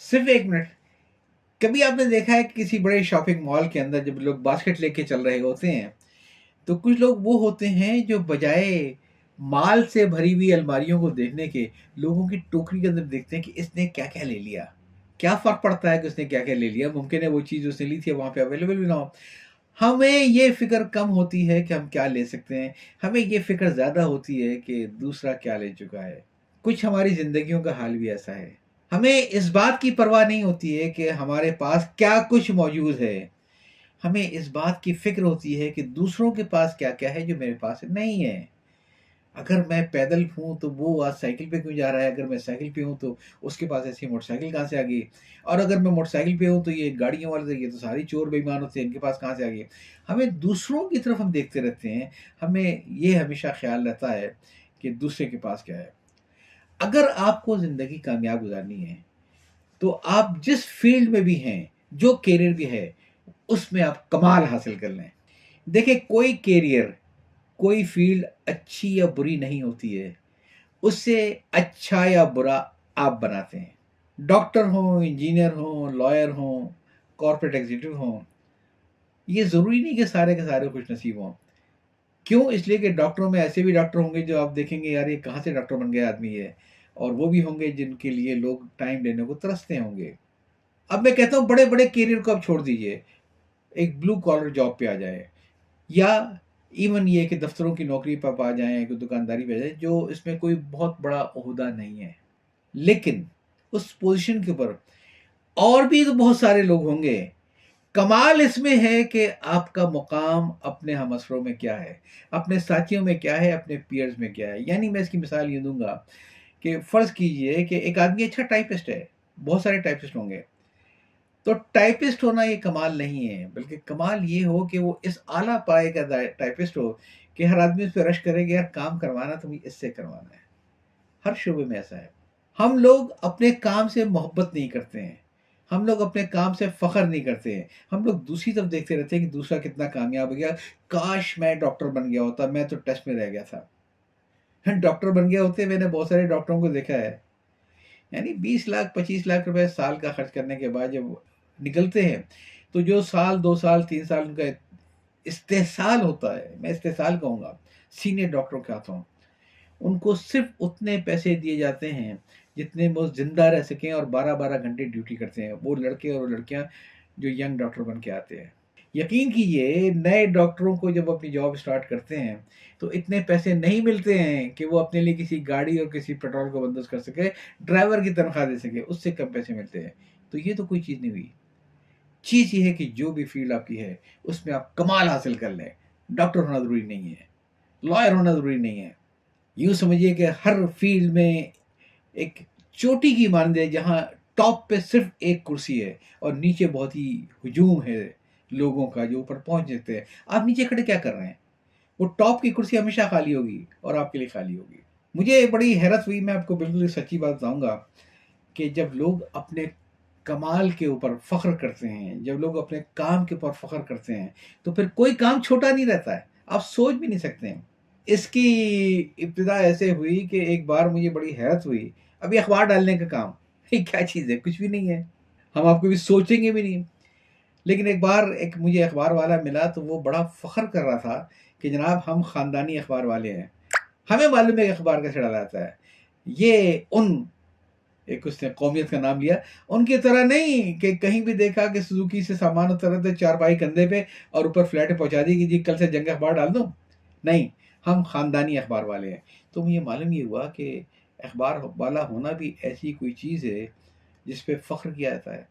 सिर्फ 1 मिनट। कभी आपने देखा है कि किसी बड़े शॉपिंग मॉल के अंदर जब लोग बास्केट लेके चल रहे होते हैं, तो कुछ लोग वो होते हैं जो बजाय माल से भरी हुई अलमारियों को देखने के, लोगों की टोकरी के अंदर देखते हैं कि इसने क्या-क्या ले लिया। क्या फ़र्क पड़ता है कि उसने क्या-क्या ले लिया? मुमकिन है वो चीज़ उसने ली थी वहाँ पे अवेलेबल भी ना हो। हमें ये फ़िक्र कम होती है कि हम क्या ले सकते हैं, हमें ये फ़िक्र ज़्यादा होती है कि दूसरा क्या ले चुका है। कुछ हमारी ज़िंदगियों का हाल भी ऐसा है। हमें इस बात की परवाह नहीं होती है कि हमारे पास क्या कुछ मौजूद है। हमें इस बात की फ़िक्र होती है कि दूसरों के पास क्या-क्या है जो मेरे पास नहीं है। अगर मैं पैदल हूँ तो वो आज साइकिल पे क्यों जा रहा है? अगर मैं साइकिल पे हूँ तो उसके पास ऐसी मोटरसाइकिल कहाँ से आ गई? और अगर मैं मोटरसाइकिल पे हूँ तो ये गाड़ियों वाले तो ये तो सारे चोर बेईमान होते हैं, इनके पास कहाँ से आ गई? हमें दूसरों की तरफ हम देखते रहते हैं। हमें ये हमेशा ख़्याल रहता है कि दूसरे के पास क्या है। अगर आपको ज़िंदगी कामयाब गुज़ारनी है, तो आप जिस फ़ील्ड में भी हैं, जो करियर भी है, उसमें आप कमाल हासिल कर लें। देखिए कोई करियर, कोई फ़ील्ड अच्छी या बुरी नहीं होती है। उससे अच्छा या बुरा आप बनाते हैं। डॉक्टर हों, इंजीनियर हों, लॉयर हों, कॉर्पोरेट एग्ज़ीक्यूटिव हों, ये ज़रूरी नहीं कि सारे के सारे खुशनसीब हों। क्यों? इसलिए कि डॉक्टरों में ऐसे भी डॉक्टर होंगे जो आप देखेंगे यार ये कहाँ से डॉक्टर बन गया आदमी ये। और वो भी होंगे जिनके लिए लोग टाइम देने को तरसते होंगे। अब मैं कहता हूँ बड़े-बड़े करियर को आप छोड़ दीजिए, एक ब्लू कॉलर जॉब पे आ जाएँ या इवन ये कि दफ़्तरों की नौकरी पे आप आ जाएँ, कोई दुकानदारी पे आ जाएँ, जो इसमें कोई बहुत बड़ा ओहदा नहीं है। लेकिन उस पोज़ीशन के ऊपर और भी तो बहुत सारे लोग होंगे। कमाल इसमें है कि आपका मुक़ाम अपने हमअसरों में क्या है, अपने साथियों में क्या है, अपने पीयर्स में क्या है। यानी मैं इसकी मिसाल ये दूँगा कि फ़र्ज़ कीजिए कि एक आदमी अच्छा टाइपिस्ट है, बहुत सारे टाइपिस्ट होंगे। तो टाइपिस्ट होना ये कमाल नहीं है, बल्कि कमाल ये हो कि वो इस आला पाए का टाइपिस्ट हो कि हर आदमी उस पे रश करे कि यार काम करवाना तो मुझे इससे करवाना है। हर शोबे में ऐसा है। हम लोग अपने काम से मोहब्बत नहीं करते हैं। हम लोग अपने काम से फ़ख्र नहीं करते हैं। हम लोग दूसरी तरफ देखते रहते हैं कि दूसरा कितना कामयाब हो गया। काश मैं डॉक्टर बन गया होता, मैं तो टेस्ट में रह गया था। डॉक्टर बन गया होते, मैंने बहुत सारे डॉक्टरों को देखा है। यानी 20 लाख 25 लाख रुपए साल का खर्च करने के बाद जब निकलते हैं, तो जो साल 2 साल 3 साल उनका इस्तेहसाल होता है, मैं इस्तेहसाल कहूँगा, सीनियर डॉक्टरों के हाथों, उनको सिर्फ़ उतने पैसे दिए जाते हैं, जितने में वो ज़िंदा रह सकें और 12-12 घंटे ड्यूटी करते हैं, वो लड़के और लड़कियाँ जो यंग डॉक्टर बन के आते हैं। यकीन कीजिए नए डॉक्टरों को जब अपनी जॉब स्टार्ट करते हैं, तो इतने पैसे नहीं मिलते हैं कि वो अपने लिए किसी गाड़ी और किसी पेट्रोल का बंदोबस्त कर सके, ड्राइवर की तनख्वाह दे सके, उससे कम पैसे मिलते हैं। तो ये तो कोई चीज़ नहीं हुई। चीज़ ये है कि जो भी फ़ील्ड आपकी है, उसमें आप कमाल हासिल कर लें। डॉक्टर होना ज़रूरी नहीं है, लॉयर होना ज़रूरी नहीं है। यूँ समझिए कि हर फ़ील्ड में एक चोटी की मानद है जहाँ टॉप पे सिर्फ़ एक कुर्सी है और नीचे बहुत ही हुजूम है लोगों का जो ऊपर पहुँच सकते हैं। आप नीचे खड़े क्या कर रहे हैं? वो टॉप की कुर्सी हमेशा खाली होगी और आपके लिए खाली होगी। मुझे बड़ी हैरत हुई, मैं आपको बिल्कुल सच्ची बात बताऊँगा कि जब लोग अपने कमाल के ऊपर फ़ख्र करते हैं, जब लोग अपने काम के ऊपर फ़ख्र करते हैं, तो फिर कोई काम छोटा नहीं रहता है। आप सोच भी नहीं सकते हैं। इसकी इब्तिदा ऐसे हुई कि एक बार मुझे बड़ी हैरत हुई, अभी अखबार डालने का काम, ये क्या चीज़ है? कुछ भी नहीं है। हम आप कभी सोचेंगे भी नहीं। लेकिन एक बार एक मुझे अखबार वाला मिला तो वो बड़ा फ़ख्र कर रहा था कि जनाब हम ख़ानदानी अखबार वाले हैं। हमें मालूम है कि अखबार कैसे डाला जाता है। ये उन एक उसने कौमियत का नाम लिया, उनकी तरह नहीं कि कहीं भी देखा कि सुज़ुकी से सामान उतर रहे थे चारपाई कंधे पे और ऊपर फ्लैट पहुँचा दी कि जी कल से जंग अखबार डाल दूँ? नहीं, हम ख़ानदानी अखबार वाले हैं। तो मुझे मालूम ये हुआ कि अखबार वाला होना भी ऐसी कोई चीज़ है जिस पे फ़ख्र किया जाता है।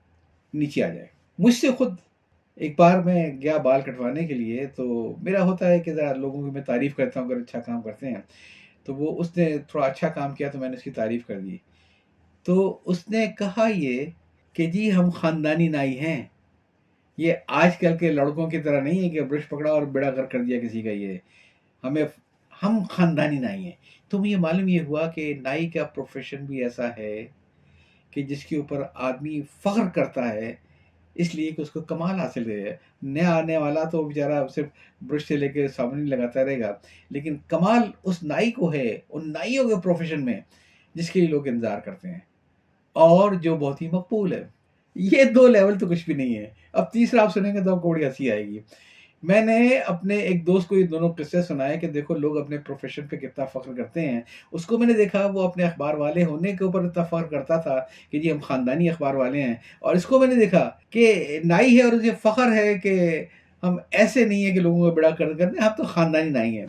नीचे आ जाए। मुझसे खुद एक बार मैं गया बाल कटवाने के लिए, तो मेरा होता है कि ज़रा लोगों की मैं तारीफ़ करता हूँ अगर अच्छा काम करते हैं। तो वो उसने थोड़ा अच्छा काम किया तो मैंने उसकी तारीफ़ कर दी। तो उसने कहा ये कि जी हम ख़ानदानी नाई हैं। ये आजकल के लड़कों की तरह नहीं है कि ब्रश पकड़ा और बेड़ा गर्क कर दिया किसी का ये। हमें हम ख़ानदानी नाई हैं। तो मुझे मालूम ये हुआ कि नाई का प्रोफ़ेशन भी ऐसा है कि जिसके ऊपर आदमी फ़ख्र करता है, इसलिए कि उसको कमाल हासिल है। नया आने वाला तो बेचारा सिर्फ़ ब्रश से लेके साबुन ही लगाता रहेगा। लेकिन कमाल उस नाई को है, उन नाइयों के प्रोफ़ेशन में, जिसके लिए लोग इंतज़ार करते हैं। اور جو بہت ہی مقبول ہے. یہ 2 لیول تو کچھ بھی نہیں ہے. اب تیسرا آپ سنیں گے تو آپ کو بڑی ہنسی آئے گی. میں نے اپنے ایک دوست کو یہ دونوں قصے سنائے کہ دیکھو لوگ اپنے پروفیشن پہ کتنا فخر کرتے ہیں. اس کو میں نے دیکھا وہ اپنے اخبار والے ہونے کے اوپر اتنا فخر کرتا تھا کہ جی ہم خاندانی اخبار والے ہیں. اور اس کو میں نے دیکھا کہ نائی ہے اور اسے فخر ہے کہ ہم ایسے نہیں ہیں کہ لوگوں کو بڑا کرتے ہیں، ہم تو خاندانی نائی ہیں.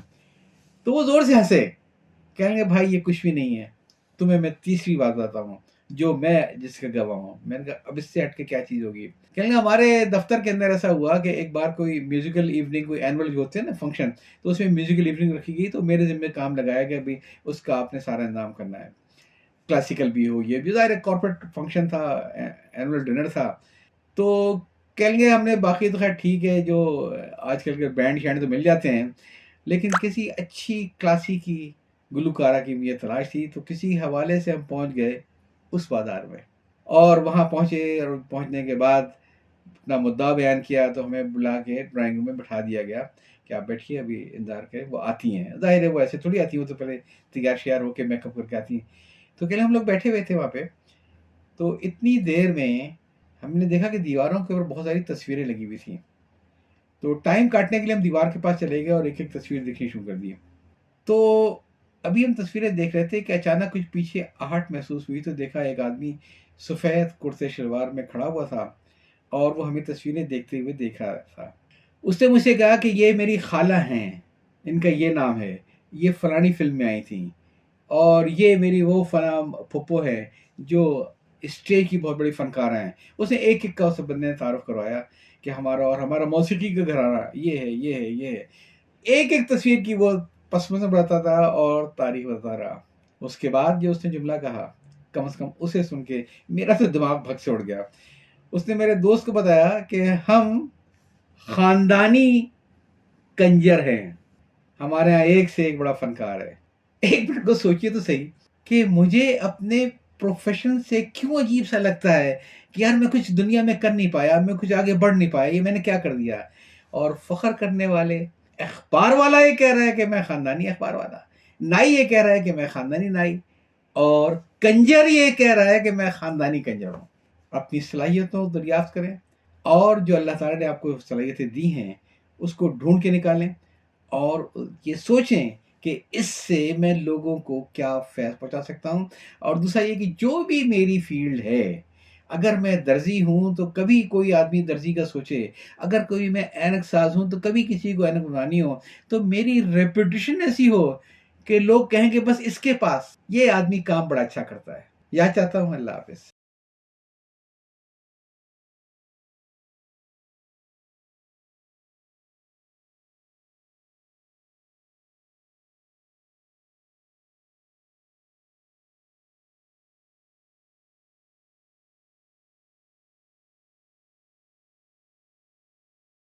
تو وہ زور سے ہنسے، کہیں گے بھائی یہ کچھ بھی نہیں ہے. تمہیں میں تیسری بات بتاتا ہوں جو میں جس کا گواہ ہوں. میں نے کہا اب اس سے ہٹ کے کیا چیز ہوگی؟ کہیں گے ہمارے دفتر کے اندر ایسا ہوا کہ ایک بار کوئی میوزیکل ایوننگ، کوئی اینول جو ہوتے ہیں نا فنکشن، تو اس میں میوزیکل ایوننگ رکھی گئی تو میرے ذمہ کام لگایا کہ ابھی اس کا آپ نے سارا انتظام کرنا ہے. کلاسیکل بھی ہو، یہ بھی ظاہر کارپوریٹ فنکشن تھا، اینول ڈنر تھا. تو کہیں گے ہم نے باقی تو خیر ٹھیک ہے، جو آج کل کے بینڈ شینڈ تو مل جاتے ہیں، لیکن کسی اچھی کلاسیکی گلوکارہ کی بھی یہ تلاش تھی. تو کسی حوالے سے ہم پہنچ گئے اس بازار میں، اور وہاں پہنچے اور پہنچنے کے بعد اپنا مدعا بیان کیا تو ہمیں بلا کے ڈرائنگ روم میں بٹھا دیا گیا کہ آپ بیٹھیے ابھی انتظار کریں، وہ آتی ہیں. ظاہر ہے وہ ایسے تھوڑی آتی ہیں، وہ تو پہلے تیار شیار ہو کے میک اپ کر کے آتی ہیں. تو کہ ہم لوگ بیٹھے ہوئے تھے وہاں پہ. تو اتنی دیر میں ہم نے دیکھا کہ دیواروں کے اوپر بہت ساری تصویریں لگی ہوئی تھیں. تو ٹائم کاٹنے کے لیے ہم دیوار کے پاس چلے گئے اور ایک ایک تصویر دیکھنی شروع کر دی. تو ابھی ہم تصویریں دیکھ رہے تھے کہ اچانک کچھ پیچھے آہٹ محسوس ہوئی. تو دیکھا ایک آدمی سفید کرتے شلوار میں کھڑا ہوا تھا اور وہ ہمیں تصویریں دیکھتے ہوئے دیکھ رہا تھا. اس نے مجھ سے کہا کہ یہ میری خالہ ہیں، ان کا یہ نام ہے، یہ فلانی فلم میں آئی تھیں، اور یہ میری وہ فلاں پھپھو ہے جو اسٹیج کی بہت بڑی فنکارہ ہیں. اس نے ایک ایک کا اس بندے نے تعارف کروایا کہ ہمارا موسیقی کا گھرانہ یہ ہے، یہ ہے، یہ ہے. ایک ایک تصویر کی وہ پس منظر بتاتا تھا اور تاریخ بتاتا رہا. اس کے بعد جو اس نے جملہ کہا، کم از کم اسے سن کے میرا تو دماغ بھگ سے اڑ گیا. اس نے میرے دوست کو بتایا کہ ہم خاندانی کنجر ہیں، ہمارے ہاں ایک سے ایک بڑا فنکار ہے. ایک منٹ کو سوچیے تو صحیح کہ مجھے اپنے پروفیشن سے کیوں عجیب سا لگتا ہے کہ یار میں کچھ دنیا میں کر نہیں پایا، میں کچھ آگے بڑھ نہیں پایا، یہ میں نے کیا کر دیا. اور فخر کرنے والے، اخبار والا یہ کہہ رہا ہے کہ میں خاندانی اخبار والا، نائی یہ کہہ رہا ہے کہ میں خاندانی نائی، اور کنجر یہ کہہ رہا ہے کہ میں خاندانی کنجر ہوں. اپنی صلاحیتوں کو دریافت کریں اور جو اللہ تعالیٰ نے آپ کو صلاحیتیں دی ہیں اس کو ڈھونڈ کے نکالیں اور یہ سوچیں کہ اس سے میں لوگوں کو کیا فیض پہنچا سکتا ہوں. اور دوسرا یہ کہ جو بھی میری فیلڈ ہے، اگر میں درزی ہوں تو کبھی کوئی آدمی درزی کا سوچے، اگر کوئی میں اینک ساز ہوں تو کبھی کسی کو اینک بنانی ہو تو میری ریپوٹیشن ایسی ہو کہ لوگ کہیں کہ بس اس کے پاس یہ آدمی کام بڑا اچھا کرتا ہے. یاد چاہتا ہوں. اللہ حافظ.